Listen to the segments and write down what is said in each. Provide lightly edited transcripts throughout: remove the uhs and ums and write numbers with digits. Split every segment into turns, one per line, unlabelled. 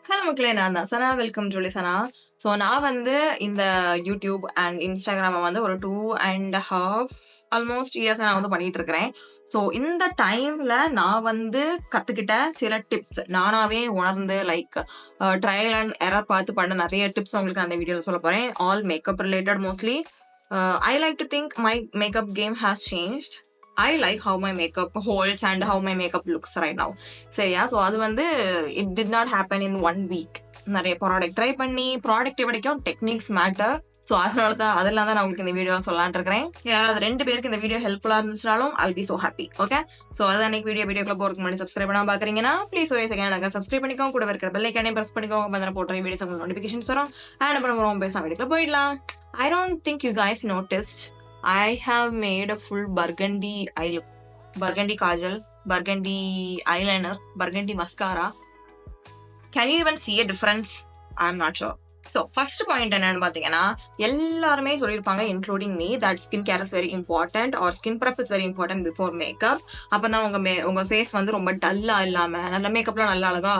Hello மக்களே, நான் தான் Sana. Welcome to Sana. So நான் வந்து இந்த யூடியூப் அண்ட் இன்ஸ்டாகிராமை வந்து ஒரு 2.5 ஆல்மோஸ்ட் இயர்ஸ் நான் வந்து பண்ணிட்டு இருக்கிறேன். ஸோ இந்த டைம்ல நான் வந்து கத்துக்கிட்ட சில டிப்ஸ் நானாவே உணர்ந்து லைக் ட்ரையல் அண்ட் எரர் பார்த்து பண்ண நிறைய டிப்ஸ் உங்களுக்கு அந்த வீடியோவில் சொல்ல போறேன். All makeup related mostly. I like to think my makeup game has changed. I like how my makeup holds and how my makeup looks right now. சரியா? So அது வந்து it did not happen in 1 week. நிறைய product try பண்ணி product வரைக்கும் techniques matter. So அதெல்லாம் தான் நான் உங்களுக்கு இந்த வீடியோ சொல்லலான் இருக்கிறேன். யாராவது 2 பேருக்கு இந்த வீடியோ ஹெல்ப்ஃபுல்லாக இருந்துச்சுனாலும் I'll be so happy. Okay, so அதான் அன்னைக்கு வீடியோக்குள்ள போறதுக்கு முன்னாடி சப்ஸ்கிரைப் பண்ணாம பாக்குறீங்கன்னா ப்ளீஸ் ஒரே செகண்ட் சப்ஸ்கிரைப் பண்ணிக்கோங்க. கூட இருக்கிற பெல் ஐக்கானே பிரஸ் பண்ணிக்கோங்க. அப்போ நான் போடுற வீடியோஸ் உங்களுக்கு நோட்டிஃபிகேஷன்ஸ் வரும். அண்ட் அப்புறம் பேச வீடியோக்குள்ள போயிடலாம். I don't think you guys noticed. I have made a full burgundy eye look. Burgundy kajal, burgundy eyeliner, burgundy mascara. Can you even see a difference? I'm not sure. So first point என்னன்னு பாத்தீங்கன்னா, எல்லாருமே சொல்லியிருப்பாங்க including me that skin care is very important or skin prep is very important before makeup. அப்பதான் உங்க face வந்து ரொம்ப டல்லா இல்லாம நல்ல மேக்கப்லாம் நல்லா அழகா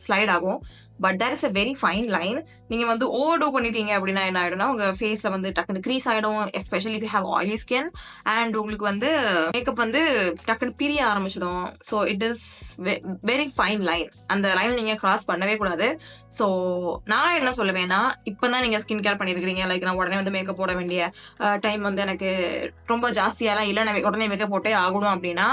ஸ்லைட் ஆகும். But there is a very fine line. நீங்க வந்து ஓவர் டூ பண்ணிட்டீங்க அப்படின்னா என்ன ஆயிடும்னா உங்க ஃபேஸ்ல வந்து டக்குனு க்ரீஸ் ஆயிடும். Especially if you have oily skin and உங்களுக்கு வந்து மேக்கப் வந்து டக்குனு பிரிய ஆரம்பிச்சிடும். So it is very fine line. அந்த லைன் நீங்க கிராஸ் பண்ணவே கூடாது. ஸோ நான் என்ன சொல்லுவேன்னா, இப்பதான் நீங்க ஸ்கின் கேர் பண்ணிருக்கீங்க, லைக் நான் உடனே வந்து மேக்கப் போட வேண்டிய டைம் வந்து எனக்கு ரொம்ப ஜாஸ்தியாலாம் இல்லை, நான் உடனே மேக்கப் போட்டே ஆகணும் அப்படின்னா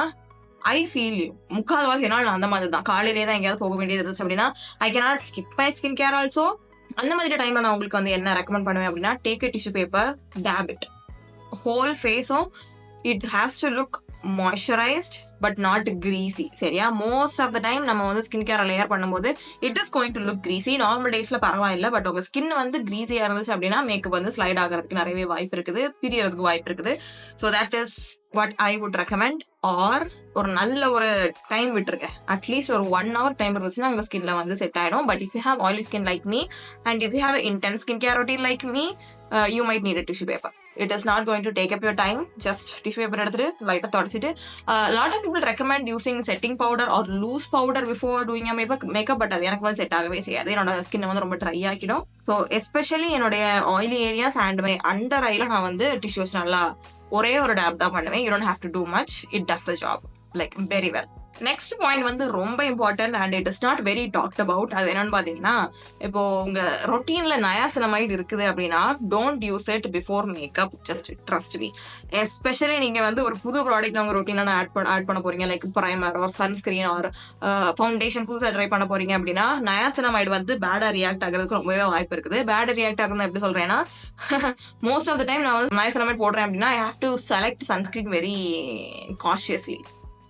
ஐ ஃபீல் யூ. முக்கால்வாசி நாள் நான் அந்த மாதிரி தான். காலையிலே தான் எங்கேயாவது போக வேண்டியது இருந்துச்சு அப்படின்னா I cannot skip my skin care also. அந்த மாதிரி டைம்ல நான் உங்களுக்கு வந்து என்ன ரெக்கமெண்ட் பண்ணுவேன் அப்படின்னா, take a tissue paper, dab it whole ஃபேஸும். It has to look moisturised but not greasy. சரியா? மோஸ்ட் ஆஃப் த டைம் நம்ம வந்து ஸ்கின் கேர் லேயர் பண்ணும்போது it is going to look greasy. Normal டேஸ்ல பரவாயில்ல, பட் உங்க ஸ்கின் வந்து கிரீசியா இருந்துச்சு அப்படின்னா மேக்கப் வந்து ஸ்லைட் ஆகிறதுக்கு நிறையவே வாய்ப்பு இருக்குது, பிரியறதுக்கு வாய்ப்பு இருக்குது. So that is what I would recommend. Or ஒரு நல்ல ஒரு டைம் விட்டுருங்க, அட்லீஸ்ட் ஒரு 1 hour டைம் இருந்துச்சுன்னா உங்க ஸ்கின்ல வந்து செட் ஆயிடும். But if you have oily skin like me and if you have intense skin care routine like me, you might need a tissue paper. It is not going to take up your time. Just tissue paper எடுத்துட்டு லைட்டா தொடச்சிட்டு, lot of people recommend using setting powder or loose powder before doing a makeup, but அது எனக்கு வந்து set ஆகவே செய்யாது. என்னோட skin வந்து ரொம்ப ட்ரை ஆக்கிடும். ஸோ எஸ்பெஷலி என்னுடைய oily areas and my under ஐல நான் வந்து டிஷ்யூஸ் நல்லா ஒரே ஒரு டேப் தான் பண்ணுவேன். You don't have to do much. It does the job like very well. Next point வந்து ரொம்ப important and it is not very talked about. அது என்னன்னு பாத்தீங்கன்னா, இப்போ உங்க ரொட்டீன்ல நயாசினமைட் இருக்குது அப்படின்னா don't use it before makeup. Just trust me. Especially நீங்க வந்து ஒரு புது ப்ராடக்ட் உங்க ரொட்டீன்ல ஆட் பண்ண போறீங்க, like primer or sunscreen or foundation புதுசாக ட்ரை பண்ண போறீங்க அப்படின்னா நயாசினமைட் வந்து பேடா ரியாக்ட் ஆகிறதுக்கு ரொம்பவே வாய்ப்பு இருக்குது. பேடா ரியாக்ட் ஆகுறது எப்படி சொல்றேன்னா, மோஸ்ட் ஆஃப் த டைம் நான் வந்து நயாசினமைட் போடுறேன் அப்படின்னா I have to select sunscreen very cautiously.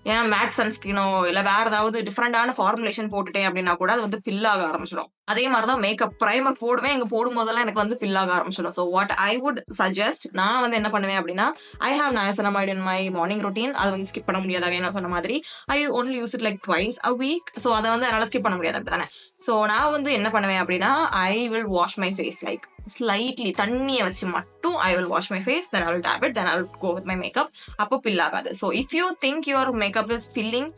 ஏன்னா மேட் சன்ஸ்கிரீனோ இல்லை வேற ஏதாவது டிஃப்ரெண்டான ஃபார்முலேஷன் போட்டுட்டேன் அப்படின்னா கூட அது வந்து ஃபில் ஆக ஆரம்பிச்சிடும். அதே மாதிரி தான் மேக்கப் ப்ரைமர் போடுவேன், எங்க போடும் போதெல்லாம் எனக்கு வந்து ஃபில் ஆக ஆரம்பிச்சிடும். So what I would suggest, நான் வந்து என்ன பண்ணுவேன் அப்படின்னா, I have niacinamide in my morning routine. அது வந்து ஸ்கிப் பண்ண முடியாது. என்ன சொன்ன மாதிரி I only use it like twice a week. So அதை வந்து என்னால் ஸ்கிப் பண்ண முடியாது அப்படி தானே. ஸோ நான் வந்து என்ன பண்ணுவேன் அப்படின்னா, I will wash my face like slightly தண்ணியை வச்சு மட்டும் I will wash my face, then I will tap it, then I will go with my makeup. அப்போ பில் ஆகாது. So if you think your makeup is pilling,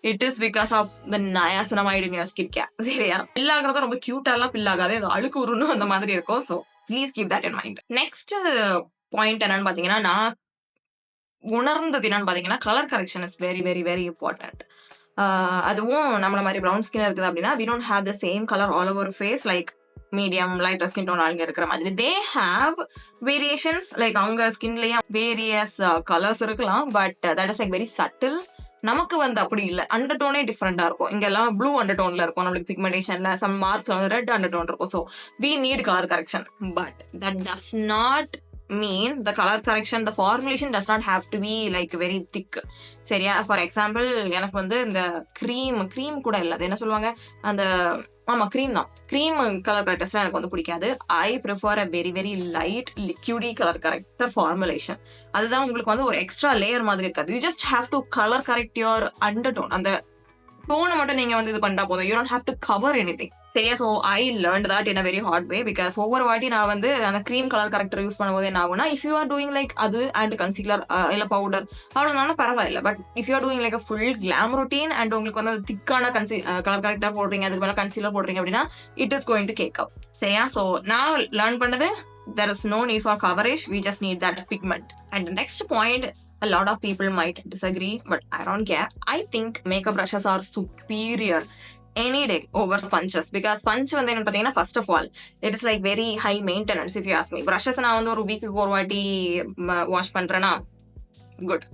it is because of the niacinamide in your skin care. சரியா? Bill ஆகிறது ரொம்ப கியூட்டாலாம் bill ஆகாது, அது அழுக்கு உருணும் அந்த மாதிரி இருக்கும். So please keep that in mind. Next point என்னன்னு பாத்தீங்கன்னா, நான் உணர்ந்தது என்னன்னு பாத்தீங்கன்னா, colour correction is very very very important. அதுவும் நம்மள மாதிரி ப்ரௌன் ஸ்கின் இருக்குது அப்படின்னா we don't have the same color all over face like medium lighter skin tone ஆளுங்க இருக்கிற மாதிரி. தே ஹாவ் வேரியேஷன்ஸ், லைக் அவங்க ஸ்கின்லயே வேரியஸ் கலர்ஸ் இருக்கலாம், but that is like very subtle. நமக்கு வந்து அப்படி இல்லை, அண்டர் டோனே டிஃப்ரெண்டா இருக்கும். இங்கெல்லாம் ப்ளூ அண்டர் டோன்ல இருக்கும், நம்மளுக்கு பிக்மெண்டேஷன்ல சம் மார்க்ல வந்து ரெட் அண்டர் டோன் இருக்கும். So we need colour correction, but that does not mean the color correction, the formulation does not have to be like very thick. சரியா? ஃபார் எக்ஸாம்பிள் எனக்கு வந்து இந்த cream கூட இல்லை, அது என்ன சொல்லுவாங்க, அந்த க்ரீம் தான். க்ரீம் கலர் கரெக்டர்ஸ்லாம் எனக்கு வந்து பிடிக்காது. I prefer a very very light liquidy colour corrector formulation. அதுதான் உங்களுக்கு வந்து ஒரு எக்ஸ்ட்ரா லேயர் மாதிரி இருக்காது. You just have to colour correct your undertone, அந்த டோனை மட்டும் நீங்க வந்து இது பண்ணா போதும். You don't have to cover anything. சரியா? So I learned that in a very hard way. Because ஒவ்வொரு வாட்டி நான் வந்து அந்த க்ரீம் கலர் கரெக்டர் யூஸ் பண்ணும்போது என்ன ஆகும்னா, if you are doing like அது அண்ட் கன்சீலர் இல்ல பவுடர் அவ்வளோனாலும் பரவாயில்ல. But if you are doing like full glam routine and உங்களுக்கு வந்து திக்கான கலர் கரெக்டர் போடுறீங்க, அதுக்கு மேலே கன்சீலர் போடுறீங்க அப்படின்னா it is going to cake up. சரியா? ஸோ நான் லேர்ன் பண்ணது there is no need for coverage, we just need that pigment. And the next point, a lot of people might disagree, but I don't care. I think makeup brushes are superior any day over sponges, because sponge வந்து என்ன பார்த்தீங்கன்னா, first of all it is like very high maintenance if you ask me. Brushes நான் வந்து ஒரு வீக்குக்கு ஒரு வாட்டி wash பண்றேன்னா good.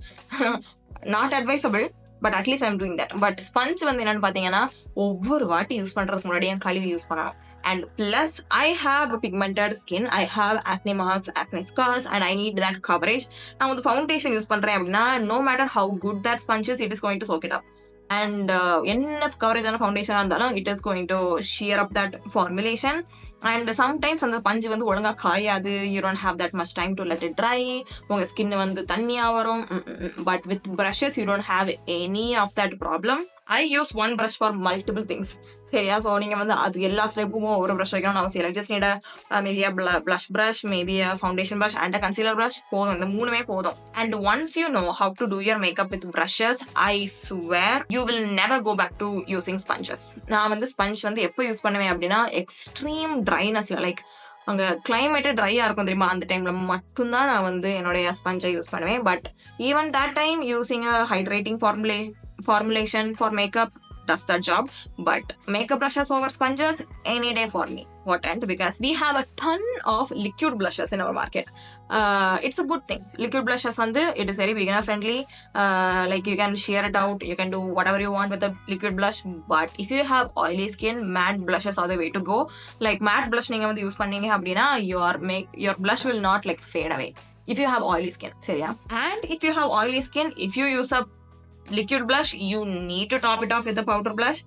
Not advisable, but at least I'm doing that. But sponge வந்து என்னன்னு பார்த்தீங்கன்னா, ஒவ்வொரு வாட்டி யூஸ் பண்ணுறதுக்கு முன்னாடி என் கழுவி யூஸ் பண்ணணும். And plus I have pigmented skin, I have acne marks, acne scars, and I need that coverage. நான் வந்து ஃபவுண்டேஷன் யூஸ் பண்ணுறேன் அப்படின்னா, no matter how good that sponges, it is going to soak it up. And என்ன கவரேஜான ஃபவுண்டேஷனாக இருந்தாலும் it is going to sheer up that formulation. And sometimes அந்த பஞ்சு வந்து ஒழுங்காக காயாது. You don't have that much time to let it try. உங்கள் ஸ்கின் வந்து தண்ணியாக வரும். But with brushes you don't have any of that problem. I use one brush for multiple things. சரியா? ஸோ நீங்கள் வந்து அது எல்லா ஸ்டெப்பும் ஒரு ப்ரஷ் வைக்கணும்னு அவசியம் இல்லை. Just need maybe blush brush, maybe foundation brush and concealer brush போதும். இந்த மூணுமே போதும். And once you know how to do your makeup with brushes, I swear you will never go back to using sponges. நான் வந்து sponge வந்து எப்போ use பண்ணுவேன் அப்படின்னா, எக்ஸ்ட்ரீம் ட்ரைனஸ்ல, லைக் அங்கே கிளைமேட்டே ட்ரையாக இருக்கும் தெரியுமா, அந்த டைமில் மட்டும்தான் நான் வந்து என்னுடைய ஸ்பஞ்சை யூஸ் பண்ணுவேன். But even that time using a hydrating formulation for makeup does that job. But makeup brushes over sponges any day for me. What? And because we have a ton of liquid blushes in our market. It's a good thing. Liquid blushes வந்து it is very beginner friendly. Like you can sheer it out, you can do whatever you want with the liquid blush. But if you have oily skin, matte blushes are the way to go. Like matte blush நீங்க வந்து use பண்ணீங்க அப்படின்னா your blush will not like fade away if you have oily skin. சரியா? And if you have oily skin, if you use a liquid blush, you need to top it off with a powder blush.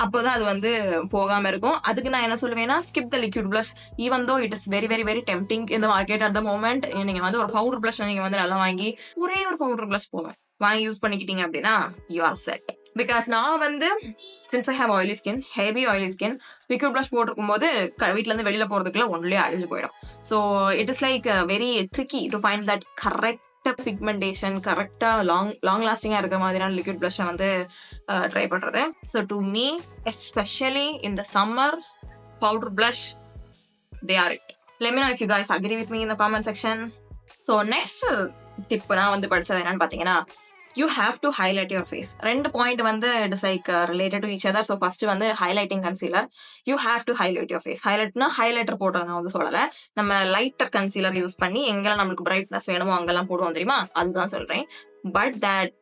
அப்போதான் அது வந்து போகாம இருக்கும். அதுக்கு நான் என்ன சொல்லுவேன்னா, skip the liquid blush even though it is very very very tempting in the market at the moment. நீங்க வந்து ஒரு பவுடர் blush நீங்க வந்து நல்லா வாங்கி ஒரே ஒரு பவுடர் blush போதும் வாங்கி யூஸ் பண்ணிக்கிட்டீங்க அப்படின்னா you are set. பிகாஸ் நான் வந்து since I have oily skin, heavy oily skin, liquid blush போட்டிருக்கும் போது வீட்டுல இருந்து வெளியில போறதுக்குள்ள ஒன்லயே அழிஞ்சு போயிடும். So it is like very tricky to find that correct pigmentation கரெக்டா லாங் லாஸ்டிங்கா இருக்கிற மாதிரியான லிக்விட் பிளஷ் வந்து ட்ரை பண்றது. So to me especially in the summer, powder blush they are it. Let me know if you guys agree with me in the comment section. So next tip நான் வந்து படிச்சது என்னன்னு பார்த்தீங்கன்னா, you have to highlight your face. ரெண்டு point வந்து it is like related to each other. So first வந்து highlighting concealer. You have to highlight your face. highlightனா highlighter போடுறது நான் வந்து சொல்லலை. நம்ம லைட்டர் கன்சீலர் யூஸ் பண்ணி எங்கெல்லாம் நம்மளுக்கு பிரைட்னஸ் வேணுமோ அங்கெல்லாம் போடுவோம் தெரியுமா, அதுதான் சொல்றேன். But that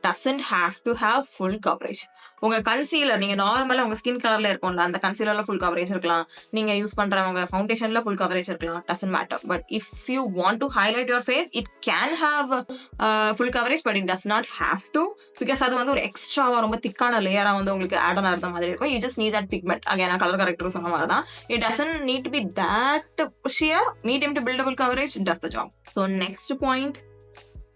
doesn't have to have full coverage. உங்க கன்சீலர் நீங்க நார்மலா உங்க ஸ்கின் கலர்ல இருக்கும்ல, அந்த கன்சீலர்ல ஃபுல் கவரேஜ் இருக்கலாம். நீங்க யூஸ் பண்றவங்க ஃபவுண்டேஷன்ல ஃபுல் கவரேஜ் இருக்கலாம். doesn't matter. But if you want to highlight your face, it can have full coverage, but it does not have to, because அது வந்து ஒரு எக்ஸ்ட்ராவா ரொம்ப திக்கான லேயரா வந்து உங்களுக்கு ஆட் ஆன் ஆகிற மாதிரி இருக்கும். You just need that pigment. Again, colour character சொன்ன மாதிரி தான். It doesn't need to be that sheer. Medium to buildable coverage does the job. So next point,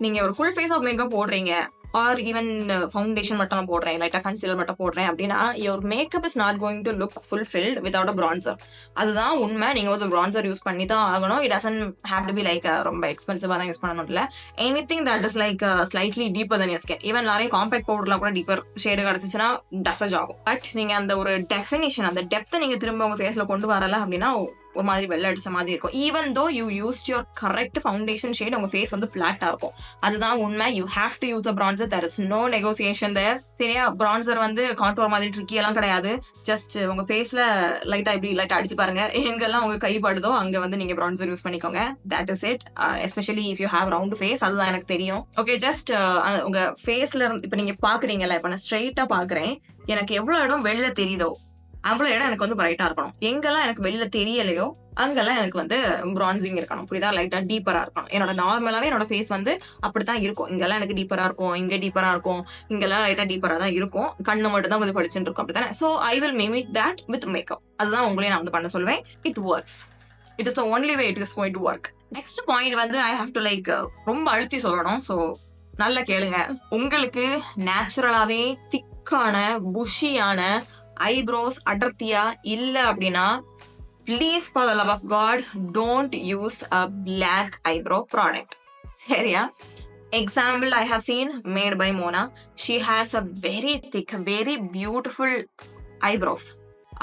நீங்க ஒரு ஃபுல் ஃபேஸ் ஆஃப் மேக்கப் போடுறீங்க, R even foundation மட்டும் போடுறேன், லைட்டா concealer மட்டும் போடுறேன் அப்படின்னா, your makeup is not going to look fulfilled without a bronzer. அதுதான் உண்மை. நீங்க வந்து பிரான்சர் யூஸ் பண்ணி தான் ஆகணும். It doesn't have to be like ரொம்ப எக்ஸ்பென்சிவா தான் யூஸ் பண்ணணும். இல்லை, anything that is like slightly deeper then your skin. Even நிறைய காம்பேக்ட் பவுடர்லாம் கூட டீப்பர் ஷேடு கிடைச்சிச்சுன்னா டசேஜ் ஆகும். பட் நீங்க அந்த ஒரு டெஃபினிஷன், அந்த டெப்த்தை நீங்க திரும்ப உங்க ஃபேஸ்ல கொண்டு வரல அப்படின்னா ஒரு மாதிரி வெள்ளை அடிச்ச மாதிரி இருக்கும். Even though you used your correct foundation shade, உங்க ஃபேஸ் வந்து ஃபிளாட்டா இருக்கும். அதுதான் உண்மை. You have to use a bronzer. There is no negotiation there. சரியா? பிரான்சர் வந்து கான்டோர் மாதிரி ட்ரிக்கி எல்லாம் கிடையாது. ஜஸ்ட் உங்க ஃபேஸ்ல லைட்டா இப்படி லைட்டா அடிச்சு பாருங்க, எங்கெல்லாம் உங்க கை படுதோ அங்க வந்து நீங்க பிரான்சர் யூஸ் பண்ணிக்கோங்க. That is it. Especially if you have round face, அதுதான் எனக்கு தெரியும். ஓகே, ஜஸ்ட் உங்க ஃபேஸ்ல இருந்து இப்ப நீங்க பாக்குறீங்கல்ல, இப்ப நான் ஸ்ட்ரெயிட்டா பாக்குறேன், எனக்கு எவ்வளவு இடம் வெளியில தெரியுதோ அவ்வளவு இடம் எனக்கு வந்து பிரைட்டா இருக்கணும். எங்கெல்லாம் எனக்கு வெளியில தெரியலையோ அங்கெல்லாம் எனக்கு வந்து பிரான்சிங் இருக்கணும். புரியுதா? லைட்டா டீப்பரா இருக்கணும். என்னோட நார்மலாவே என்னோட ஃபேஸ் வந்து அப்படித்தான் இருக்கும். இங்கெல்லாம் எனக்கு டீப்பரா இருக்கும், இங்க டீப்பரா இருக்கும், இங்கெல்லாம் லைட்டா டீப்பரா தான் இருக்கும். கண்ணு மட்டும் தான் கொஞ்சம் படிச்சுட்டு இருக்கும். அப்படித்தானே? So I will mimic that with makeup. அதுதான் உங்களையும் நான் வந்து பண்ண சொல்லுவேன். It works. It is the only way it is going to work. Next point வந்து ஐ ஹாவ் டு லைக் ரொம்ப அழுத்தி சொல்லணும். ஸோ நல்லா கேளுங்க. உங்களுக்கு நேச்சுரலாவே திக் திக்கான புஷியான ஐப்ரோஸ் அடர்த்தியா இல்ல அப்படின்னா please for the love of God don't use a black eyebrow product. சரியா? Example I have seen made by Mona. She has a very thick, very beautiful eyebrows.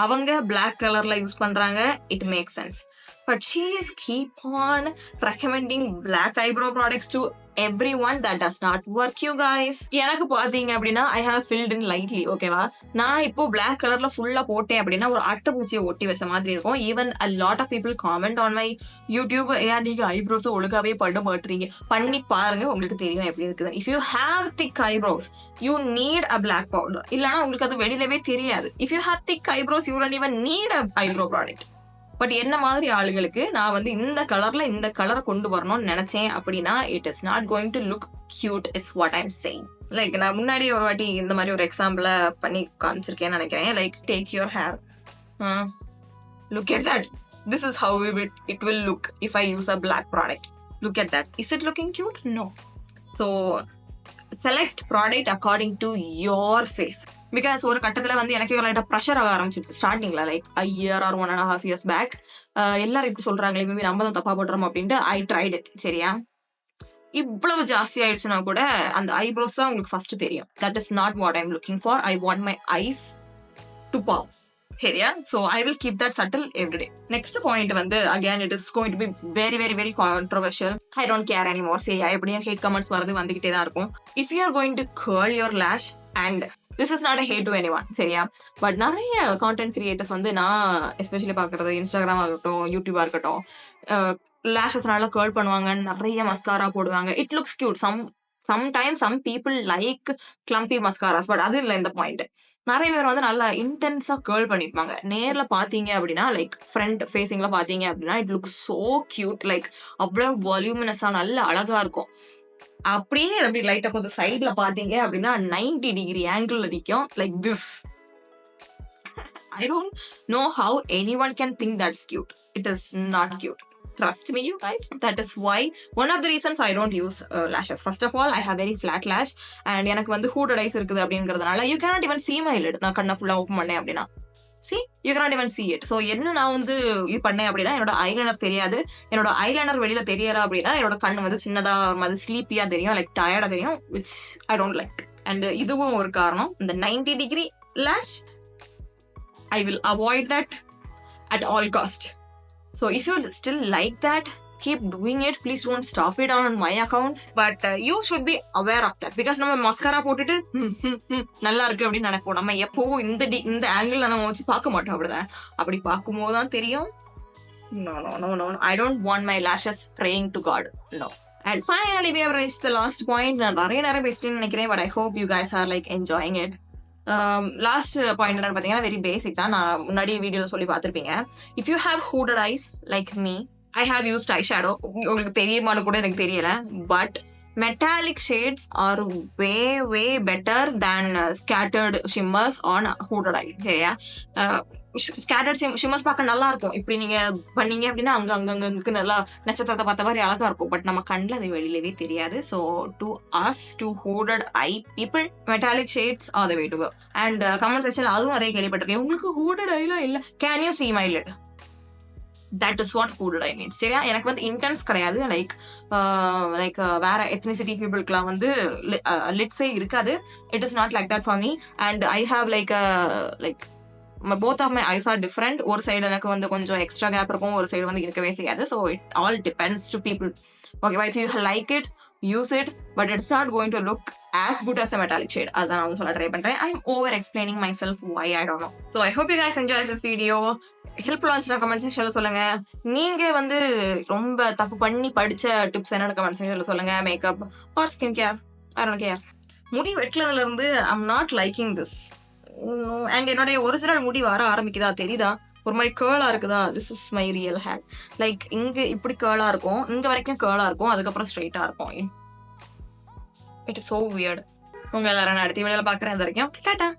அவங்க black colorல யூஸ் பண்றாங்க. It makes sense. But she is keep on recommending black eyebrow products to everyone. That does not work, you guys. எனக்கு பாத்தீங்க அப்படின்னா I have filled in lightly. ஓகேவா? நான் இப்போ black colorல ஃபுல்லா போட்டேன் அப்படின்னா ஒரு அட்டைப்பூச்சியை ஒட்டி வச்ச மாதிரி இருக்கும். Even a lot of people comment on my YouTube, ஏன் நீங்க ஐப்ரோஸ் ஒழுங்காவே பண்ண மாட்டீங்க, பண்ணி பாருங்க உங்களுக்கு தெரியும் எப்படி இருக்குது. If you have thick eyebrows, you need a black powder. இல்லனா உங்களுக்கு அது வெளியிலவே தெரியாது. If you have thick eyebrows, you don't even need a eyebrow product. But என்ன மாதிரி ஆளுகளுக்கு நான் வந்து இந்த கலர்ல இந்த கலரை கொண்டு வரணும்னு நினைச்சேன் அப்படின்னா it is not going to look cute is what I'm saying. Like நான் முன்னாடி ஒரு வாட்டி இந்த மாதிரி ஒரு எக்ஸாம்பிள பண்ணி காமிச்சிருக்கேன்னு நினைக்கிறேன். Like take your hair, look at that, this is how it will look if I use a black product. Look at that, is it looking cute? No. So select product according to your face. Because ஒரு கட்டத்தில் வந்து எனக்கு லைட்டாக pressure ஆக ஆரம்பிச்சிருச்சு ஸ்டார்டிங்கில், like a year or 1.5 years back. எல்லாரும் இப்படி சொல்கிறாங்களே, மேபி நம்ம தான் தப்பாக போடுறோம் அப்படின்ட்டு ஐ ட்ரைட் இட். சரியா? இவ்வளவு ஜாஸ்தி ஆயிடுச்சுன்னா கூட அந்த ஐப்ரோஸ் தான் உங்களுக்கு ஃபர்ஸ்ட் தெரியும். That is not what I am looking for. I want my eyes to pop. சரியா? So I will keep that subtle everyday. Next point வந்து again it is going to be very very very controversial. I don't care anymore. சரியா? எப்படியும் hate comments வரது வந்துகிட்டே தான் இருக்கும். If you are going to curl your lash, and this is not a hate to anyone. சரியா? But நிறைய content creators வந்து நான் எஸ்பெஷலி பார்க்குறது இன்ஸ்டாகிராம் ஆகட்டும், யூடியூபா இருக்கட்டும், லேஷஸ் நல்லா கேர்ள் பண்ணுவாங்க, நிறைய மஸ்காரா போடுவாங்க. It looks cute. Sometimes some people like clumpy mascaras. But அது இல்லை இந்த பாயிண்ட். நிறைய பேர் வந்து நல்லா இன்டென்ஸா கேர்ள் பண்ணிருப்பாங்க. நேர்ல பாத்தீங்க அப்படின்னா, லைக் ஃப்ரண்ட் ஃபேசிங்ல பாத்தீங்க அப்படின்னா it look so cute. Like அவ்வளவு வால்யூமினஸா நல்ல அழகா இருக்கும். அப்படியே அப்படி லைட்டா கொஞ்சம் சைட்ல பாத்தீங்க அப்படின்னா 90 டிகிரி ஆங்கிள் நிக்கும் like this. I don't know how anyone can think that's cute. It is not cute. Trust me, you guys. That is why one of the reasons I don't use lashes. First of all, I have very flat lash and எனக்கு வந்து hooded eyes இருக்குது அப்படிங்கிறதுனால you cannot even see my lid. நான் கண்ணை ஃபுல்லா open பண்ணேன் அப்படின்னா see, you cannot even see it. So என்ன நான் வந்து இது பண்ணேன் அப்படின்னா என்னோட ஐலைனர் தெரியாது. என்னோட ஐலைனர் வெளியில தெரியல அப்படின்னா என்னோட கண்ணு வந்து சின்னதா மாதிரி ஸ்லீப்பியா தெரியும், லைக் டயர்டா தெரியும், which I don't like. And இதுவும் ஒரு காரணம். இந்த 90 degree lash, I will avoid that at all cost. So if you still like that, keep doing it. Please don't stop it on my accounts. But you should be aware of that. Because நம்ம mascara போட்டுட்டு நல்லா இருக்கு அப்படின்னு நினைப்போம். நம்ம எப்பவும் இந்த angle நம்ம வச்சு பார்க்க மாட்டோம். அப்படி பார்க்கும்போது தான் தெரியும். No. I don't want my lashes praying to God. No. And finally we have reached the last point. நான் நிறைய பேசிட்டு நினைக்கிறேன். But I hope you guys are like enjoying it. Last point என்னன்னு பார்த்தீங்கன்னா வெரி பேசிக் தான். நான் முன்னாடி வீடியோல சொல்லி பார்த்துருப்பீங்க. If you have hooded eyes like me, I have used eyeshadow. உங்களுக்கு தெரியுமான்னு கூட எனக்கு தெரியல. But metallic shades are way better than scattered shimmers on hooded eye. சரியா? ஸ்கேட்டர்ட் ஷிம்மர்ஸ் பார்க்க நல்லா இருக்கும். இப்படி நீங்க பண்ணீங்க அப்படின்னா அங்கங்களுக்கு நல்லா நட்சத்திரத்தை பார்த்த மாதிரி அழகா இருக்கும். பட் நம்ம கண்ணில் அது வெளியிலவே தெரியாது. So to us to hooded eye people, metallic shades are the way to go. And comment செக்ஷன்ல அதுவும் நிறைய கேள்விப்பட்டிருக்கேன், உங்களுக்கு ஹூடட் ஐலாம் இல்லை, can you see my lid? That is what hooded eye means. சரியா? எனக்கு வந்து இன்டென்ஸ் கிடையாது. லைக் வேற எத்னிசிட்டி பீப்புளுக்குலாம் வந்து லிட்ஸே இருக்காது. It is not like that for me. And I have like both of my eyes are different. ஒரு side எனக்கு வந்து கொஞ்சம் எக்ஸ்ட்ரா கேப் இருக்கும், ஒரு சைடு வந்து இருக்கவே செய்யாது. So it all depends to people. ஓகேவா? If you like it, use it, but it's not going to look as good as a metallic shade. அதான் நான் வந்து சொல்ல ட்ரை பண்றேன். I'm over explaining myself, why I don't know. So I hope you guys enjoyed this video. ஹெல்ப்ஃபுல்லா இருந்துச்சுன்னா comment செக்ஷன்ல சொல்லுங்க. நீங்க வந்து ரொம்ப தப்பு பண்ணி படிச்ச டிப்ஸ் என்னன்னு கமெண்ட் செக்ஷன்ல சொல்லுங்க. Makeup or skin care, I don't care. முடி வெட்டலதுல இருந்து I'm not liking this. And என்னுடைய ஒரிஜினல் முடி வர ஆரம்பிக்குதா தெரியுதா? ஒரு மாதிரி கேர்லா இருக்குதா? This is my real hair. Like இங்க இப்படி கேர்லா இருக்கும், இங்க வரைக்கும் கேர்லா இருக்கும், அதுக்கப்புறம் ஸ்ட்ரைட்டா இருக்கும். It is so weird. உங்க எல்லாரும் அடுத்த வீடியோல பாக்குறேன். இது வரைக்கும் டாடா.